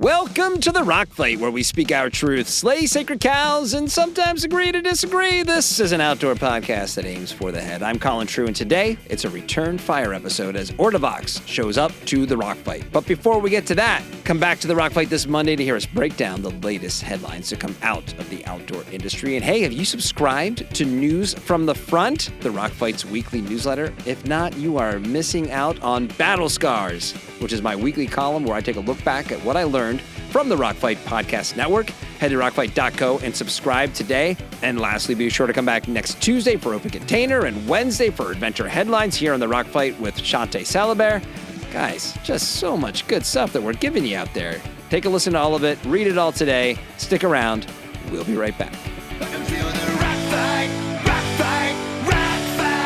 Welcome to the Rock Fight, where we speak our truth, slay sacred cows, and sometimes agree to disagree. This is an outdoor podcast that aims for the head. I'm Colin, and today it's a return fire episode as Ortovox shows up to the Rock Fight. But before we get to that, come back to the Rock Fight this Monday to hear us break down the latest headlines to come out of the outdoor industry. And hey, have you subscribed to News from the Front, the Rock Fight's weekly newsletter? If not, you are missing out on Battle Scars, which is my weekly column where I take a look back at what I learned from the Rock Fight Podcast Network. Head to rockfight.co and subscribe today. And lastly, be sure to come back next Tuesday for Open Container and Wednesday for Adventure Headlines here on the Rock Fight with Shante Salabert. Guys, just so much good stuff that we're giving you out there. Take a listen to all of it. Read it all today. Stick around. We'll be right back. Welcome to the Rock Fight, Rock Fight, Rock Fight.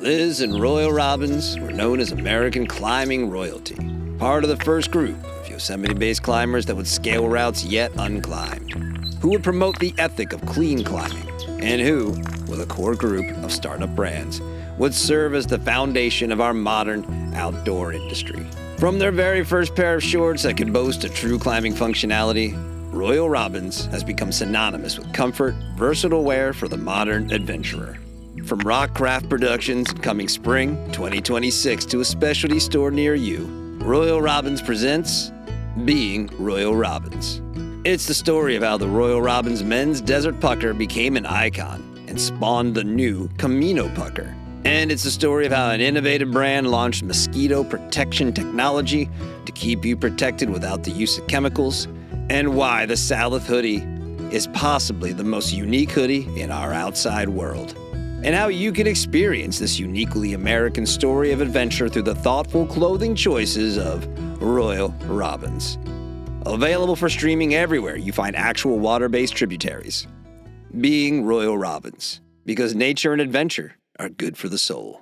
Liz and Royal Robbins were known as American climbing royalty, part of the first group of Yosemite-based climbers that would scale routes yet unclimbed, who would promote the ethic of clean climbing, and who, with a core group of startup brands, would serve as the foundation of our modern outdoor industry. From their very first pair of shorts that could boast a true climbing functionality, Royal Robbins has become synonymous with comfort, versatile wear for the modern adventurer. From Rock Craft Productions coming spring 2026 to a specialty store near you, Royal Robbins presents Being Royal Robbins. It's the story of how the Royal Robbins men's desert pucker became an icon and spawned the new Camino pucker. And it's the story of how an innovative brand launched mosquito protection technology to keep you protected without the use of chemicals, and why the Salif hoodie is possibly the most unique hoodie in our outside world. And how you can experience this uniquely American story of adventure through the thoughtful clothing choices of Royal Robbins. Available for streaming everywhere you find actual water-based tributaries. Being Royal Robbins, because nature and adventure are good for the soul.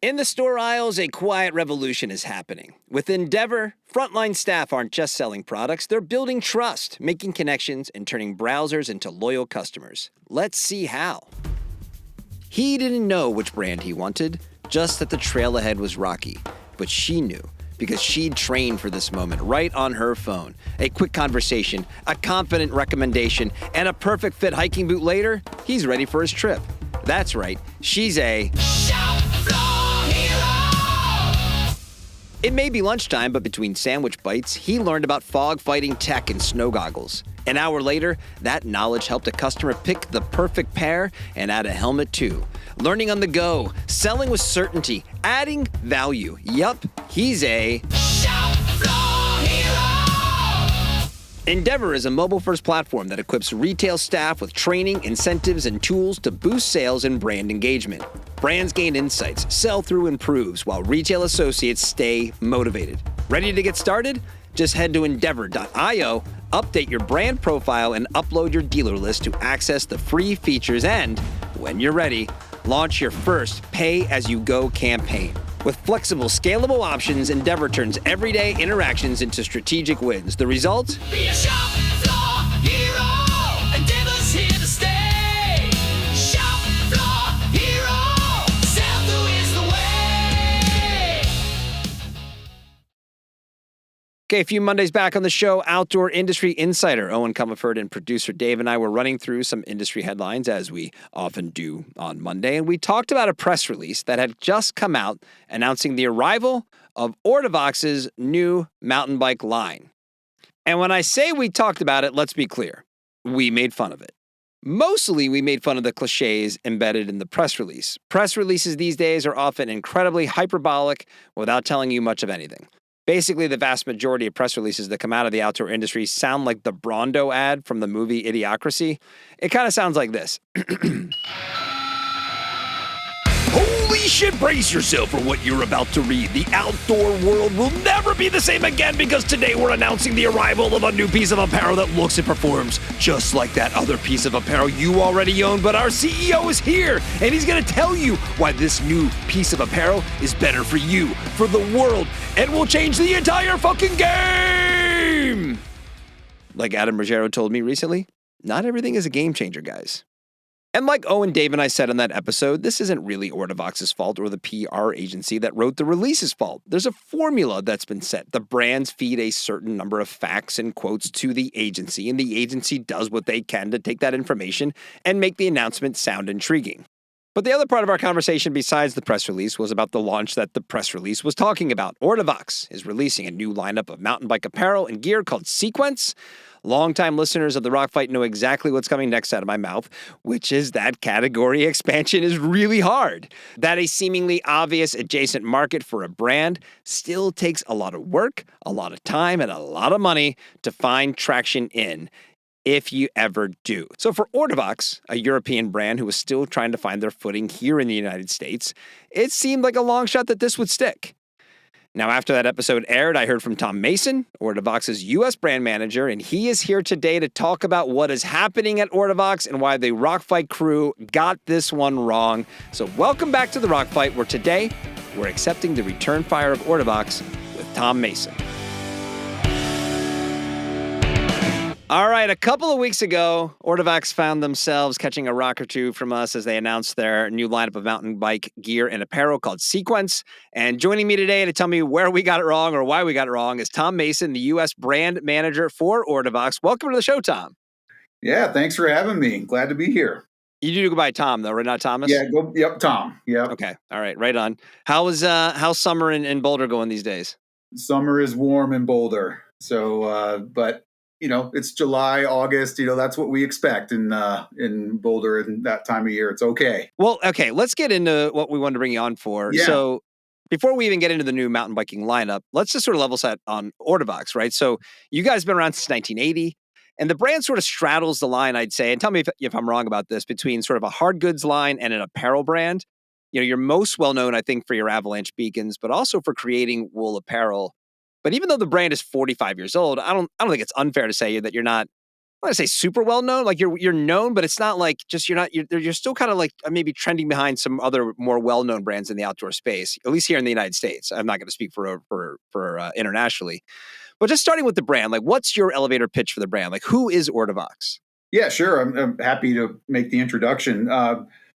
In the store aisles, a quiet revolution is happening. With Endeavor, frontline staff aren't just selling products, they're building trust, making connections, and turning browsers into loyal customers. Let's see how. He didn't know which brand he wanted, just that the trail ahead was rocky. But she knew, because she'd trained for this moment right on her phone. A quick conversation, a confident recommendation, and a perfect fit hiking boot later, he's ready for his trip. That's right, she's a shop floor hero! It may be lunchtime, but between sandwich bites, he learned about fog fighting tech and snow goggles. An hour later, that knowledge helped a customer pick the perfect pair and add a helmet too. Learning on the go, selling with certainty, adding value. Yup, he's a shop floor hero! Endeavor is a mobile-first platform that equips retail staff with training, incentives, and tools to boost sales and brand engagement. Brands gain insights, sell-through improves, while retail associates stay motivated. Ready to get started? Just head to endeavor.io, update your brand profile, and upload your dealer list to access the free features and, when you're ready, launch your first pay-as-you-go campaign. With flexible, scalable options, Endeavor turns everyday interactions into strategic wins. The result? Be a shop floor hero. Endeavor's here to stay. Shop floor hero. Sell-through is the way. Okay, a few Mondays back on the show, outdoor industry insider Eoin Comerford and producer Dave and I were running through some industry headlines, as we often do on Monday, and we talked about a press release that had just come out announcing the arrival of Ortovox's new mountain bike line. And when I say we talked about it, let's be clear. We made fun of it. Mostly, we made fun of the cliches embedded in the press release. Press releases these days are often incredibly hyperbolic without telling you much of anything. Basically, the vast majority of press releases that come out of the outdoor industry sound like the Brondo ad from the movie Idiocracy. It kind of sounds like this. Holy shit, brace yourself for what you're about to read. The outdoor world will never be the same again because today we're announcing the arrival of a new piece of apparel that looks and performs just like that other piece of apparel you already own. But our CEO is here, and he's going to tell you why this new piece of apparel is better for you, for the world, and will change the entire fucking game. Like Adam Ruggiero told me recently, not everything is a game changer, guys. And like Owen, Dave, and I said in that episode, this isn't really Ortovox's fault or the PR agency that wrote the release's fault. There's a formula that's been set. The brands feed a certain number of facts and quotes to the agency, and the agency does what they can to take that information and make the announcement sound intriguing. But the other part of our conversation besides the press release was about the launch that the press release was talking about. Ortovox is releasing a new lineup of mountain bike apparel and gear called Sequence. Longtime listeners of the Rock Fight know exactly what's coming next out of my mouth, which is that category expansion is really hard. That a seemingly obvious adjacent market for a brand still takes a lot of work, a lot of time, and a lot of money to find traction in, if you ever do. So for Ortovox, a European brand who was still trying to find their footing here in the United States, it seemed like a long shot that this would stick. Now, after that episode aired, I heard from Tom Mason, Ortovox's U.S. brand manager, and he is here today to talk about what is happening at Ortovox and why the Rock Fight crew got this one wrong. So welcome back to the Rock Fight, where today we're accepting the return fire of Ortovox with Tom Mason. All right, a couple of weeks ago, Ortovox found themselves catching a rock or two from us as they announced their new lineup of mountain bike gear and apparel called Sequence. And joining me today to tell me where we got it wrong or why we got it wrong is Tom Mason, the U.S. brand manager for Ortovox. Welcome to the show, Tom. Yeah, thanks for having me. Glad to be here. You do go by Tom, though, right? Not Thomas? Yeah, yep, Tom. Yep. Okay, all right, right on. How's summer in Boulder going these days? Summer is warm in Boulder. So, but it's July, August. That's what we expect in Boulder in that time of year. It's okay. Well, okay, let's get into what we wanted to bring you on for. Yeah. So before we even get into the new mountain biking lineup, let's just sort of level set on Ortovox, right? So you guys have been around since 1980, and the brand sort of straddles the line, I'd say, and tell me if I'm wrong about this, between sort of a hard goods line and an apparel brand. You're most well known, I think, for your avalanche beacons, but also for creating wool apparel. But even though the brand is 45 years old, I don't think it's unfair to say that you're not, I want to say super well known. Like you're known, but it's not like just you're still kind of like maybe trending behind some other more well-known brands in the outdoor space, at least here in the United States. I'm not going to speak for internationally, but just starting with the brand, like what's your elevator pitch for the brand? Like who is Ortovox? Yeah, sure. I'm happy to make the introduction.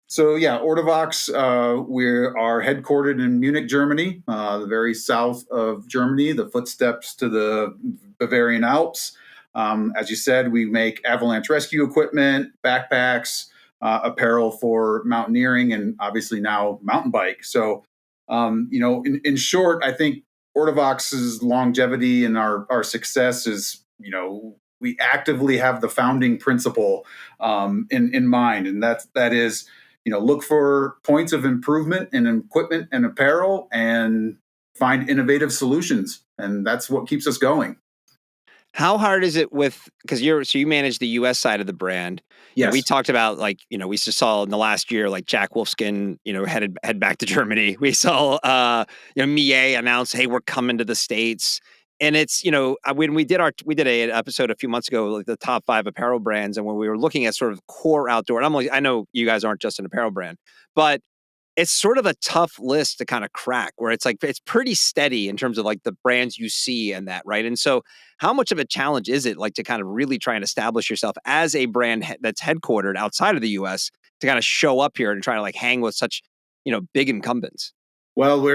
So yeah, Ortovox, we are headquartered in Munich, Germany, the very south of Germany, the footsteps to the Bavarian Alps. As you said, we make avalanche rescue equipment, backpacks, apparel for mountaineering, and obviously now mountain bike. So, in short, I think Ortovox's longevity and our success is, we actively have the founding principle in mind, and that is, look for points of improvement in equipment and apparel and find innovative solutions. And that's what keeps us going. How hard is it because you manage the US side of the brand. Yes. We talked about we just saw in the last year, like Jack Wolfskin, head back to Germany. We saw, Mie announce, hey, we're coming to the States. And it's, when we did an episode a few months ago, like the top 5 apparel brands. And when we were looking at sort of core outdoor, and I know you guys aren't just an apparel brand, but it's sort of a tough list to kind of crack where it's like, it's pretty steady in terms of like the brands you see and that, right? And so how much of a challenge is it like to kind of really try and establish yourself as a brand that's headquartered outside of the US to kind of show up here and try to like hang with such, big incumbents? Well,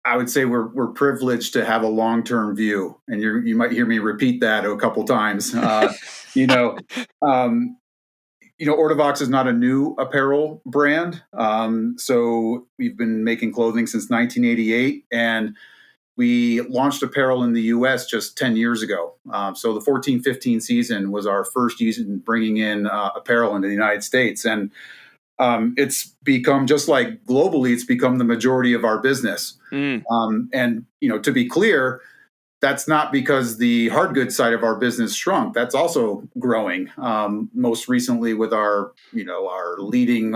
I would say we're privileged to have a long-term view, and you might hear me repeat that a couple times. Ortovox is not a new apparel brand. So we've been making clothing since 1988, and we launched apparel in the U.S. just 10 years ago. So the 14-15 season was our first season bringing in apparel into the United States. And it's become, just like globally, it's become the majority of our business. And, to be clear, that's not because the hard goods side of our business shrunk. That's also growing. Most recently with our leading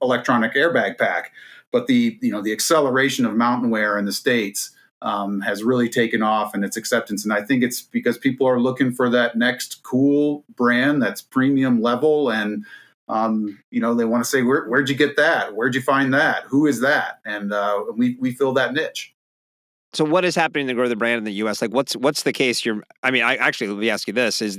electronic airbag pack. But the acceleration of mountain wear in the States has really taken off, and its acceptance. And I think it's because people are looking for that next cool brand that's premium level, and they want to say, where'd you get that? Where'd you find that? Who is that? And we fill that niche. So what is happening to grow the brand in the U.S.? Like, what's the case? Let me ask you this: is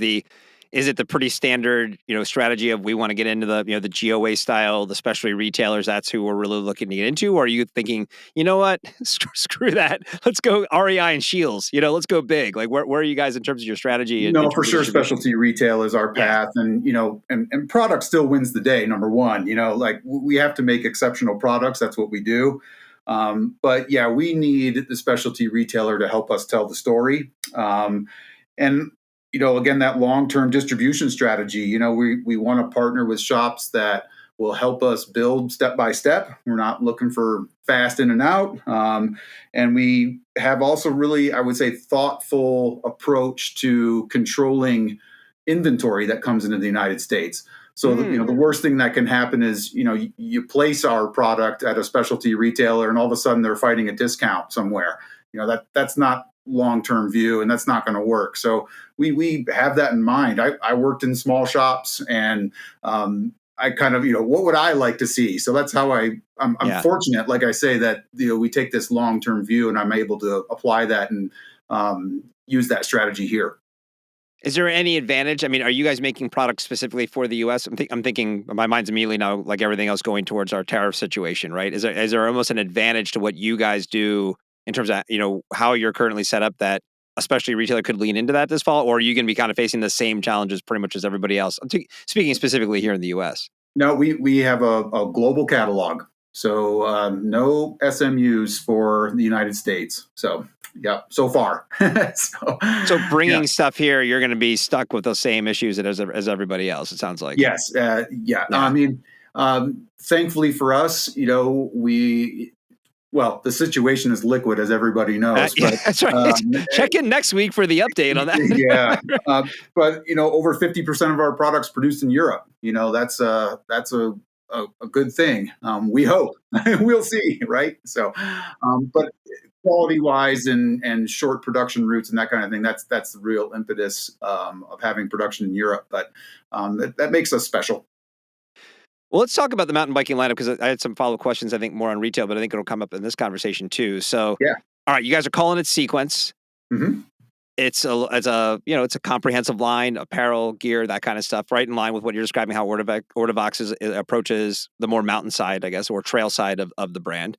is it the pretty standard, strategy of we want to get into the, the GOA style, the specialty retailers? That's who we're really looking to get into. Or are you thinking, you know what, screw that, let's go REI and Shields. Let's go big. Like where are you guys in terms of your strategy? In No, for terms of sure, distribution? specialty retail is our Yeah. path, and and product still wins the day. Number one, like we have to make exceptional products. That's what we do. But yeah, we need the specialty retailer to help us tell the story. And again, that long-term distribution strategy. We want to partner with shops that will help us build step by step. We're not looking for fast in and out. And we have also really, I would say, thoughtful approach to controlling inventory that comes into the United States. So the worst thing that can happen is you place our product at a specialty retailer and all of a sudden they're fighting a discount somewhere. That's not long-term view, and that's not going to work. So we have that in mind. I worked in small shops, and I kind of what would I like to see? So that's how I'm fortunate, like I say, that we take this long-term view, and I'm able to apply that and use that strategy here. Is there any advantage? I mean, are you guys making products specifically for the U.S.? I'm thinking, my mind's immediately now, like everything else, going towards our tariff situation, right? Is there almost an advantage to what you guys do in terms of, how you're currently set up that especially a retailer could lean into that this fall? Or are you going to be kind of facing the same challenges pretty much as everybody else? Speaking specifically here in the U.S. No, we have a global catalog. So no SMUs for the United States. So yeah, so far. So bringing stuff here, you're going to be stuck with those same issues as everybody else, it sounds like. Yes. Yeah. I mean, thankfully for us, the situation is liquid, as everybody knows. But, that's right. Check in next week for the update on that. Yeah. But, over 50% of our products produced in Europe. That's a good thing. We hope. We'll see, right? So, but quality-wise and short production routes and that kind of thing, that's the real impetus of having production in Europe. But that makes us special. Well, let's talk about the mountain biking lineup, because I had some follow-up questions, I think, more on retail, but I think it'll come up in this conversation too. So, yeah. All right, you guys are calling it Sequence. Mm-hmm. It's a comprehensive line, apparel, gear, that kind of stuff, right in line with what you're describing, how Ortovox approaches the more mountain side, I guess, or trail side of the brand.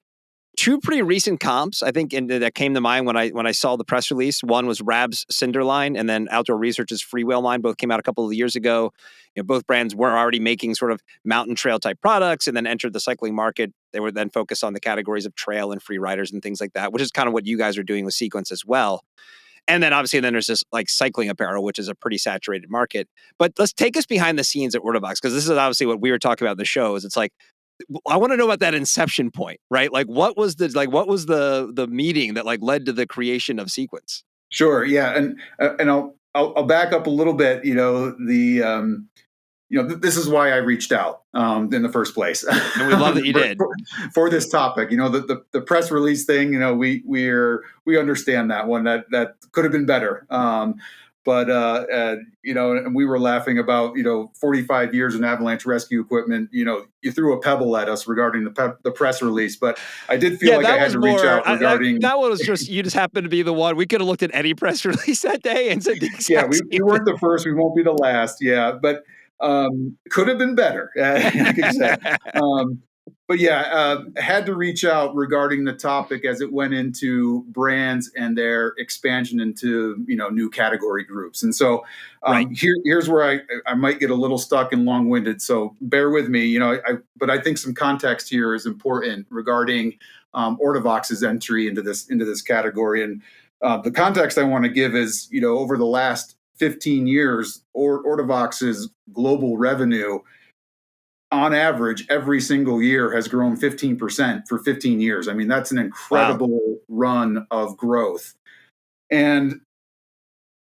Two pretty recent comps, I think, that came to mind when I saw the press release. One was Rab's Cinder line, and then Outdoor Research's Freewheel line. Both came out a couple of years ago. Both brands were already making sort of mountain trail type products, and then entered the cycling market. They were then focused on the categories of trail and free riders and things like that, which is kind of what you guys are doing with Sequence as well. And then obviously there's this like cycling apparel, which is a pretty saturated market. But let's take us behind the scenes at Ortovox, because this is obviously what we were talking about in the show. Is it's like, I want to know about that inception point, right? Like what was the meeting that like led to the creation of Sequence? Sure. Yeah. And I'll back up a little bit. This is why I reached out in the first place. And we love that you did. For this topic. The press release thing, we understand that one, that could have been better. And we were laughing about, 45 years in avalanche rescue equipment. You threw a pebble at us regarding the press release, but I did feel like I had to reach out regarding. That one was just, you just happened to be the one. We could have looked at any press release that day and said, we weren't the first. We won't be the last. Yeah. But could have been better. Like I said. Had to reach out regarding the topic as it went into brands and their expansion into new category groups. And so here's where I might get a little stuck and long-winded. So bear with me. But I think some context here is important regarding Ortovox's entry into this category. And the context I want to give is over the last 15 years, Ortovox's global revenue, on average, every single year has grown 15% for 15 years. I mean, that's an incredible run of growth. And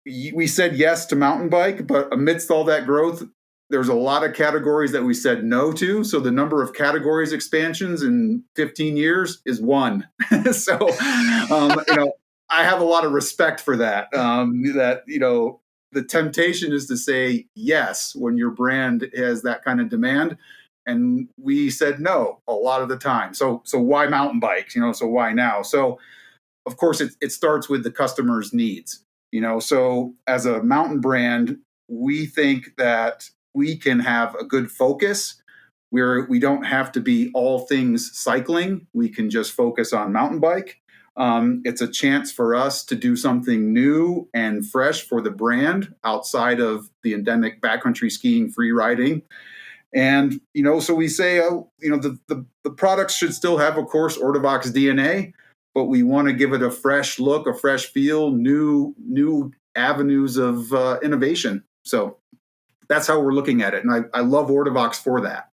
we said yes to mountain bike, but amidst all that growth, there's a lot of categories that we said no to. So the number of categories expansions in 15 years is one. So, I have a lot of respect for that. The temptation is to say yes when your brand has that kind of demand. And we said no a lot of the time. So why mountain bikes? So why now? So of course it starts with the customer's needs. So as a mountain brand, we think that we can have a good focus where we don't have to be all things cycling. We can just focus on mountain bike. It's a chance for us to do something new and fresh for the brand outside of the endemic backcountry skiing, free riding. And, so we say, the products should still have, of course, Ortovox DNA, but we want to give it a fresh look, a fresh feel, new avenues of innovation. So that's how we're looking at it. And I love Ortovox for that.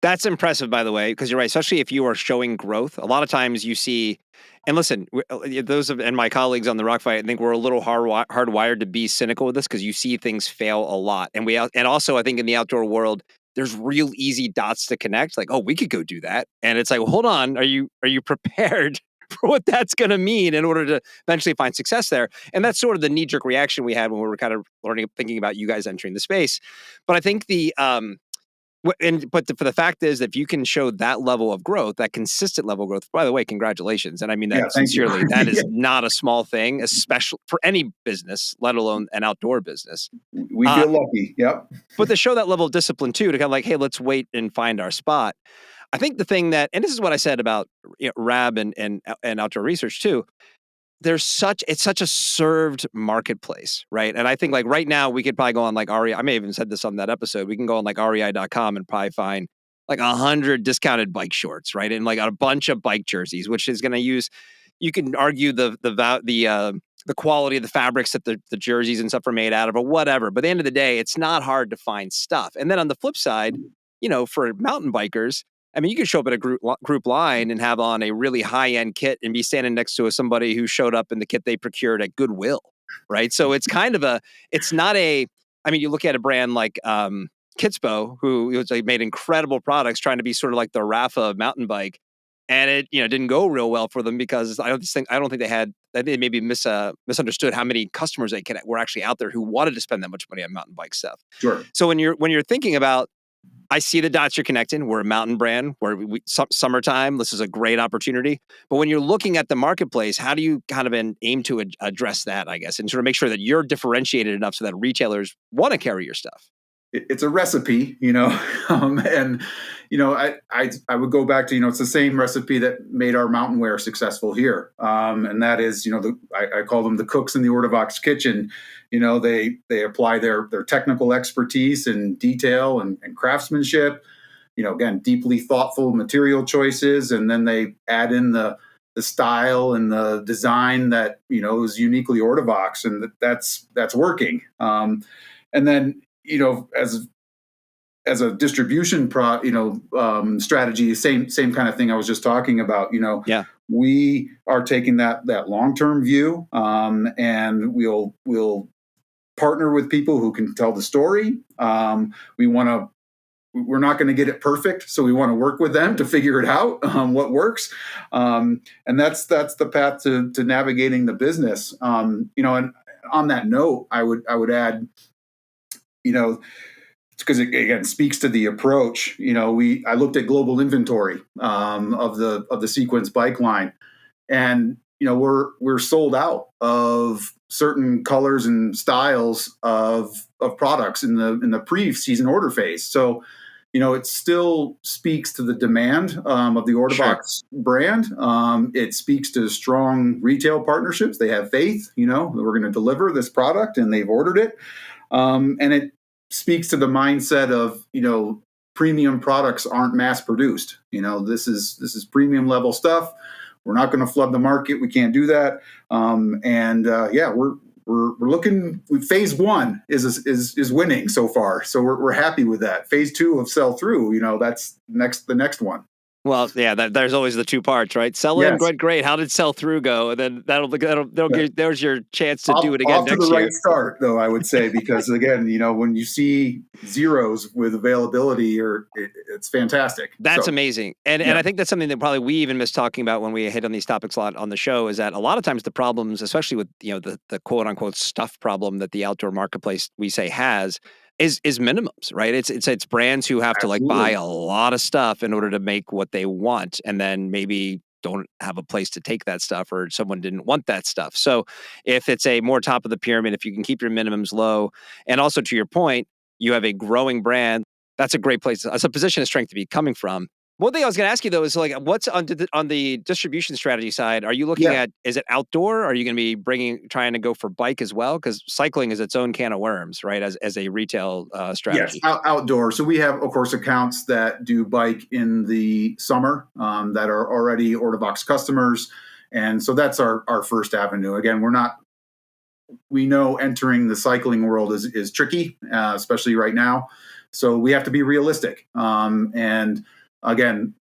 That's impressive, by the way, because you're right. Especially if you are showing growth, a lot of times you see, and listen, and my colleagues on the Rock Fight, I think we're a little hardwired to be cynical with this because you see things fail a lot, and also I think in the outdoor world, there's real easy dots to connect. Like, oh, we could go do that, and it's like, well, hold on, are you prepared for what that's going to mean in order to eventually find success there? And that's sort of the knee-jerk reaction we had when we were kind of thinking about you guys entering the space. But I think for the fact is, if you can show that level of growth, that consistent level of growth, by the way, congratulations. And I mean that sincerely. That is not a small thing, especially for any business, let alone an outdoor business. We feel lucky. Yep. But to show that level of discipline too, to kind of like, hey, let's wait and find our spot. I think the thing that, and this is what I said about RAB and outdoor research too, it's such a served marketplace, right? And I think like right now we could probably go on like REI. I may have even said this on that episode. We can go on like rei.com and probably find like 100 discounted bike shorts, right? And like a bunch of bike jerseys, which is going to use, you can argue the quality of the fabrics that the jerseys and stuff are made out of or whatever. But at the end of the day, it's not hard to find stuff. And then on the flip side, for mountain bikers, I mean, you could show up at a group line and have on a really high-end kit and be standing next to somebody who showed up in the kit they procured at Goodwill, right? So it's kind of you look at a brand like Kitspo, who made incredible products trying to be sort of like the Rafa of mountain bike, and it didn't go real well for them because I don't think they maybe misunderstood how many customers they were actually out there who wanted to spend that much money on mountain bike stuff. Sure. So when you're thinking about, I see the dots you're connecting. We're a mountain brand. Summertime. This is a great opportunity. But when you're looking at the marketplace, how do you kind of aim to address that, I guess, and sort of make sure that you're differentiated enough so that retailers want to carry your stuff? It's a recipe, and I would go back to it's the same recipe that made our mountain wear successful here, and that is I call them the cooks in the Ortovox kitchen. They apply their technical expertise and detail and craftsmanship. Again, deeply thoughtful material choices, and then they add in the style and the design that is uniquely Ortovox, and that's working. And then as a distribution strategy, same kind of thing I was just talking about. We are taking that long-term view, and we'll partner with people who can tell the story. We're not going to get it perfect, so we want to work with them to figure it out, what works, and that's the path to navigating the business. And on that note, I would add, because it again speaks to the approach. I looked at global inventory of the Sequence bike line, and we're sold out of certain colors and styles of products in the pre-season order phase. So it still speaks to the demand of the Ortovox brand. It speaks to strong retail partnerships. They have faith, that we're going to deliver this product, and they've ordered it. And it speaks to the mindset of, premium products aren't mass produced. This is premium level stuff. We're not going to flood the market. We can't do that. We're looking. Phase one is winning so far, so we're happy with that. Phase two of sell through, that's the next one. Well, yeah, there's always the two parts, right? Sell in, great. How did sell through go? And then there's your chance to do it again next year. Off to the right start, though, I would say, because again, when you see zeros with availability, it's fantastic. That's amazing, and I think that's something that probably we even miss talking about when we hit on these topics a lot on the show. Is that a lot of times the problems, especially with the quote unquote stuff problem that the outdoor marketplace we say has, is minimums, right? It's brands who have to buy a lot of stuff in order to make what they want, and then maybe don't have a place to take that stuff, or someone didn't want that stuff. So if it's a more top of the pyramid, if you can keep your minimums low, and also to your point, you have a growing brand, that's a great place. That's a position of strength to be coming from. One thing I was going to ask you though is like, what's on the distribution strategy side? Are you looking Yeah. at, is it outdoor? Are you going to be trying to go for bike as well? Because cycling is its own can of worms, right? As a retail Yes, strategy. outdoor. So we have, of course, accounts that do bike in the summer that are already Ortovox customers. And so that's our first avenue. Again, we know entering the cycling world is tricky, especially right now. So we have to be realistic. And again,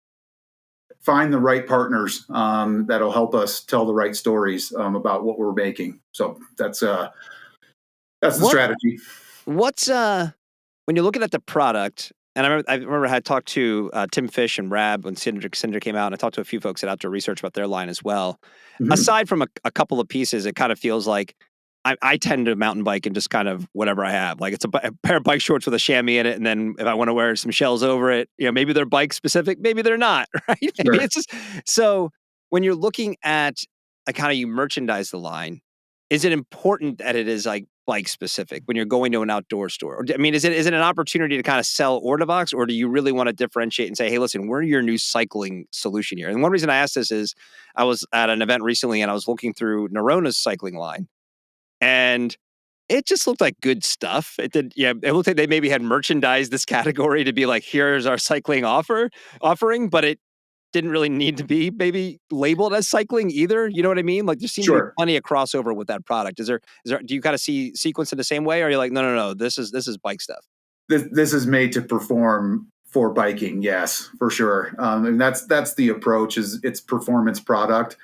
find the right partners that'll help us tell the right stories about what we're making. So that's the strategy. What's when you're looking at the product, and I remember I had talked to Tim Fish and Rab when Cinder came out, and I talked to a few folks at Outdoor Research about their line as well. Mhm. Aside from a couple of pieces, it kind of feels like I tend to mountain bike and just kind of whatever I have. Like it's a pair of bike shorts with a chamois in it, and then if I want to wear some shells over it, maybe they're bike specific, maybe they're not, right? Maybe Sure. it's just so when you're looking at like how you merchandise the line, is it important that it is like bike specific when you're going to an outdoor store? Or, I mean, is it an opportunity to kind of sell Ortovox, or do you really want to differentiate and say, hey, listen, we're your new cycling solution here? And one reason I asked this is I was at an event recently and I was looking through Nerona's cycling line, and it just looked like good stuff. It did, yeah. It looked like they maybe had merchandised this category to be like, here's our cycling offering, but it didn't really need to be maybe labeled as cycling either. You know what I mean? Like there seems to be Sure. plenty of crossover with that product. Is there, do you kind of see sequence in the same way? Or are you like, no, this is bike stuff? This is made to perform for biking. Yes, for sure. And that's the approach. Is it's performance product.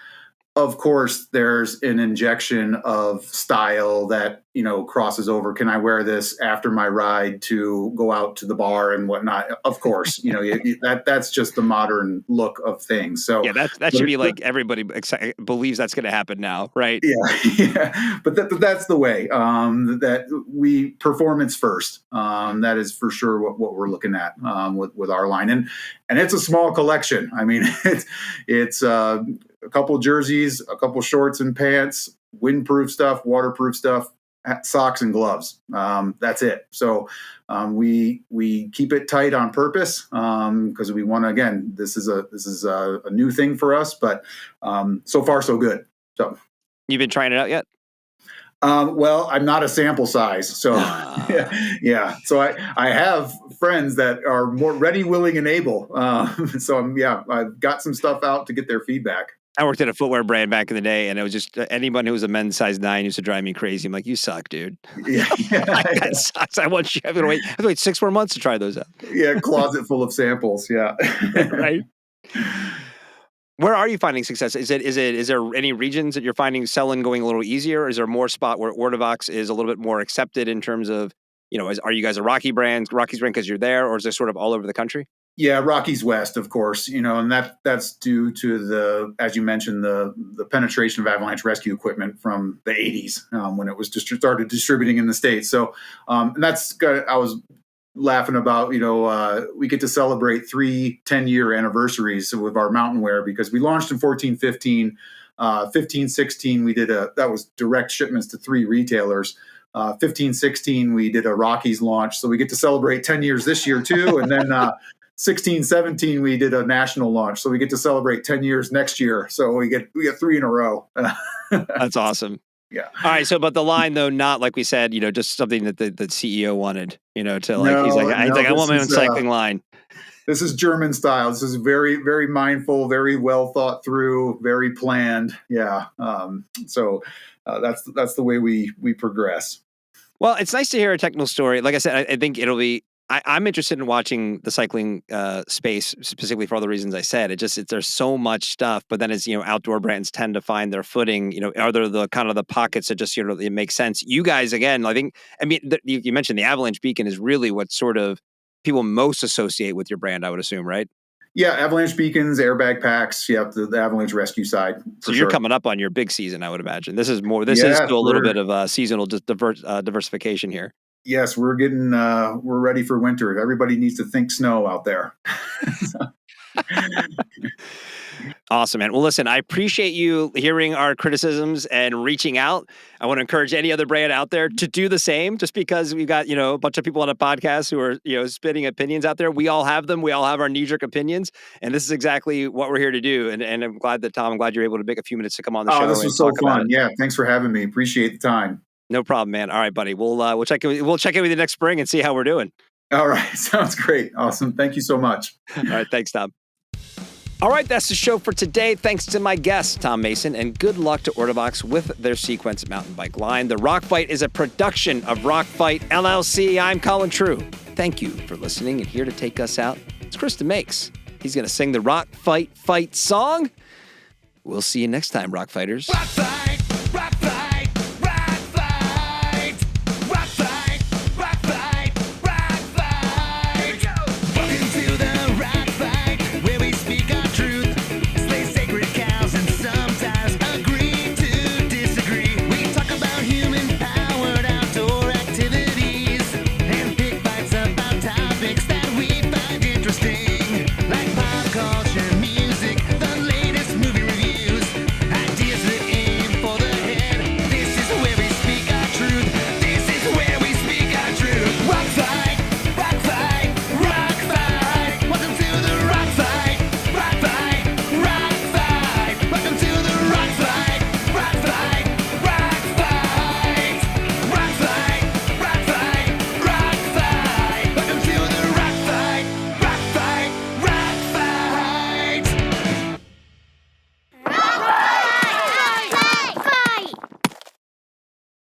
Of course, there's an injection of style that crosses over. Can I wear this after my ride to go out to the bar and whatnot? Of course, that's just the modern look of things. So yeah, that should be like everybody believes that's going to happen now, right? Yeah. But that's the way that we performance first. That is for sure what we're looking at with our line, and it's a small collection. I mean, it's a couple jerseys, a couple shorts and pants, windproof stuff, waterproof stuff, socks and gloves. That's it. So we keep it tight on purpose because we want to. Again, this is a new thing for us, but so far so good. So. You've been trying it out yet? Well, I'm not a sample size, so yeah. So I have friends that are more ready, willing, and able. So I've got some stuff out to get their feedback. I worked at a footwear brand back in the day, and it was just anyone who was a men's size 9 used to drive me crazy. I'm like, you suck, dude. Yeah, That sucks. I want you. I have to wait 6 more months to try those out. Yeah, closet full of samples. Yeah, right. Where are you finding success? Is there any regions that you're finding selling going a little easier? Or is there more spot where Ortovox is a little bit more accepted in terms of, are you guys a Rockies brand because you're there, or is this sort of all over the country? Yeah, Rockies West, of course, and that's due to as you mentioned, the penetration of avalanche rescue equipment from the 80s when it was started distributing in the States. So, and that's good. I was laughing about, we get to celebrate 3 10-year anniversaries with our mountain wear because we launched in 14-15, 15-16, we did that was direct shipments to 3 retailers. 15-16, we did a Rockies launch. So we get to celebrate 10 years this year too. And then 16-17, we did a national launch. So we get to celebrate 10 years next year. So we get 3 in a row. That's awesome. Yeah. All right. So, but the line though, not like we said, just something that the CEO wanted, to like, No, he's like, I want my own cycling line. This is German style. This is very, very mindful, very well thought through, very planned. Yeah. So that's the way we progress. Well, it's nice to hear a technical story. Like I said, I think it'll be. I'm interested in watching the cycling space specifically for all the reasons I said. There's so much stuff, but then as outdoor brands tend to find their footing. Are there the kind of the pockets that just it makes sense? You guys, again, you mentioned the Avalanche Beacon is really what sort of people most associate with your brand. I would assume, right? Yeah, avalanche beacons, airbag packs. Yep, the avalanche rescue side. So you're coming up on your big season, I would imagine. This is more. This is still a little bit of seasonal diversification here. Yes, we're ready for winter. Everybody needs to think snow out there. Awesome, man. Well, listen, I appreciate you hearing our criticisms and reaching out. I want to encourage any other brand out there to do the same, just because we've got, a bunch of people on a podcast who are, spitting opinions out there. We all have them. We all have our knee-jerk opinions. And this is exactly what we're here to do. And I'm glad that, Tom, I'm glad you're able to make a few minutes to come on the show This and was so talk about fun. it. Yeah, thanks for having me. Appreciate the time. No problem, man. All right, buddy. We'll check in with you next spring and see how we're doing. All right. Sounds great. Awesome. Thank you so much. All right. Thanks, Tom. All right, that's the show for today. Thanks to my guest, Tom Mason, and good luck to Ortovox with their Sequence mountain bike line. The Rock Fight is a production of Rock Fight LLC. I'm Colin True. Thank you for listening, and here to take us out, it's Krista Makes. He's going to sing the Rock Fight song. We'll see you next time, Rock Fighters. Rock fight.